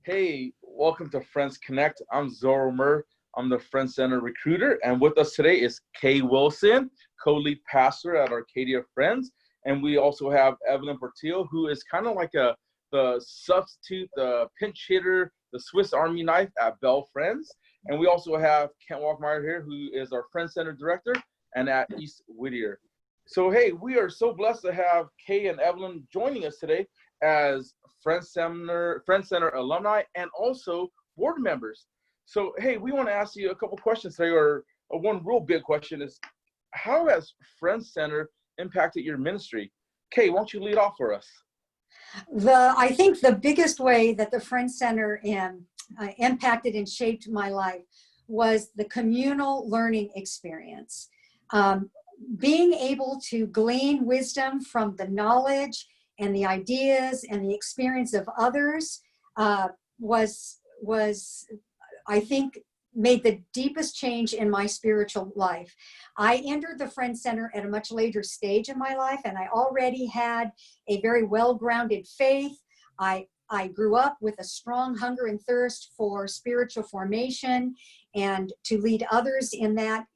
Hey, welcome to Friends Connect. I'm Zoro. I'm the Friends Center recruiter, and with us today is Kay Wilson, co-lead pastor at Arcadia Friends, and we also have Evelyn Portillo, who is kind of like the substitute, the pinch hitter, the Swiss Army knife at Bell Friends, and we also have Kent Walkemeyer here, who is our Friends Center director, and at East Whittier. So hey, we are so blessed to have Kay and Evelyn joining us today as Friends Center alumni and also board members. So, hey, we want to ask you a couple questions today, or one real big question is, how has Friends Center impacted your ministry? Kay, why don't you lead off for us? I think the biggest way that the Friends Center impacted and shaped my life was the communal learning experience. Being able to glean wisdom from the knowledge and the ideas and the experience of others was I think made the deepest change in my spiritual life. I entered the Friends Center at a much later stage in my life, and I already had a very well-grounded faith. I grew up with a strong hunger and thirst for spiritual formation and to lead others in that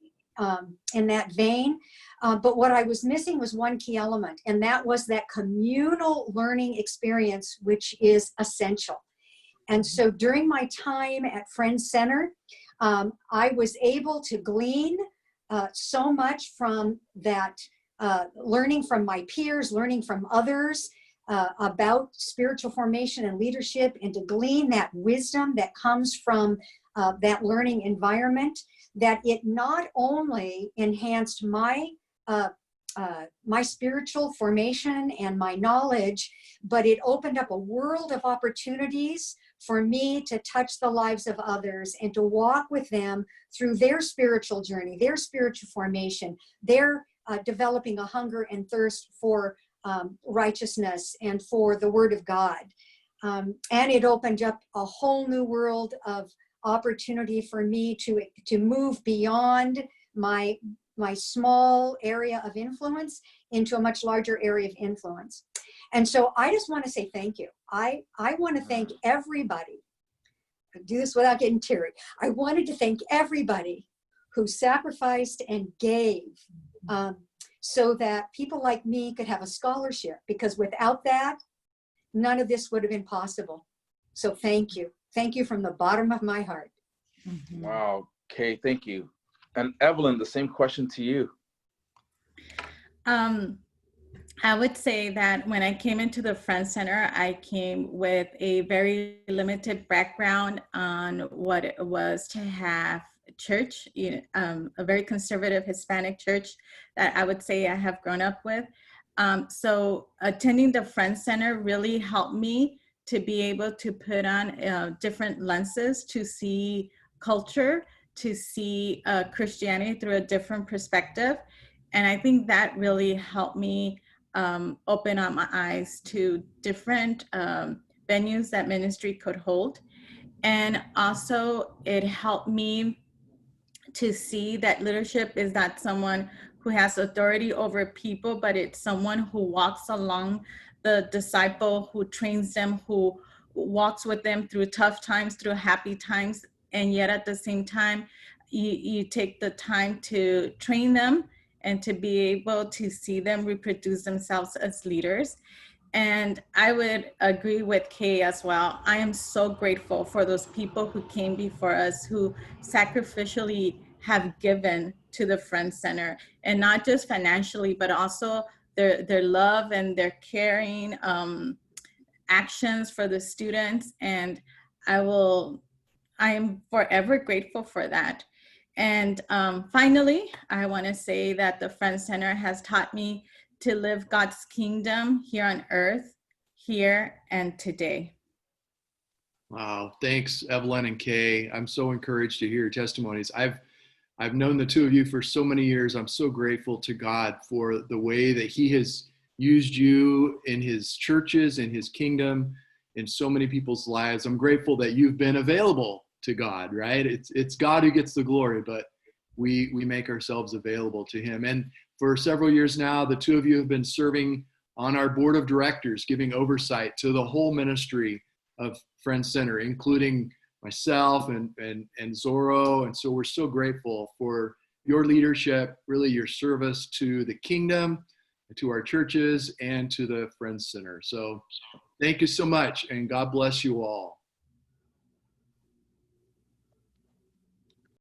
vein. But what I was missing was one key element, and that was that communal learning experience, which is essential. And so during my time at Friends Center, I was able to glean so much from that, learning from my peers, learning from others about spiritual formation and leadership, and to glean that wisdom that comes from that learning environment, that it not only enhanced my spiritual formation and my knowledge, but it opened up a world of opportunities for me to touch the lives of others and to walk with them through their spiritual journey, their spiritual formation, their developing a hunger and thirst for righteousness and for the Word of God. And it opened up a whole new world of opportunity for me to move beyond my small area of influence into a much larger area of influence. And so I just want to say thank you. I want to thank everybody. I do this without getting teary. I wanted to thank everybody who sacrificed and gave so that people like me could have a scholarship, because without that, none of this would have been possible. So thank you. Thank you from the bottom of my heart. Mm-hmm. Wow, Kay, thank you. And Evelyn, the same question to you. I would say that when I came into the Friends Center, I came with a very limited background on what it was to have church, a very conservative Hispanic church that I would say I have grown up with. So attending the Friends Center really helped me to be able to put on different lenses to see culture, to see Christianity through a different perspective. And I think that really helped me open up my eyes to different venues that ministry could hold. And also it helped me to see that leadership is not someone who has authority over people, but it's someone who walks along the disciple, who trains them, who walks with them through tough times, through happy times. And yet at the same time, you take the time to train them and to be able to see them reproduce themselves as leaders. And I would agree with Kay as well. I am so grateful for those people who came before us, who sacrificially have given to the Friends Center, and not just financially, but also their love and their caring actions for the students. And I am forever grateful for that. And finally, I want to say that the Friends Center has taught me to live God's kingdom here on earth, here and today. Wow, thanks, Evelyn and Kay. I'm so encouraged to hear your testimonies. I've known the two of you for so many years. I'm so grateful to God for the way that He has used you in His churches, in His kingdom, in so many people's lives. I'm grateful that you've been available to God, right? It's God who gets the glory, but we make ourselves available to Him. And for several years now, the two of you have been serving on our board of directors, giving oversight to the whole ministry of Friends Center, including myself and Zoro. And so we're so grateful for your leadership, really your service to the kingdom, to our churches, and to the Friends Center. So thank you so much, and God bless you all.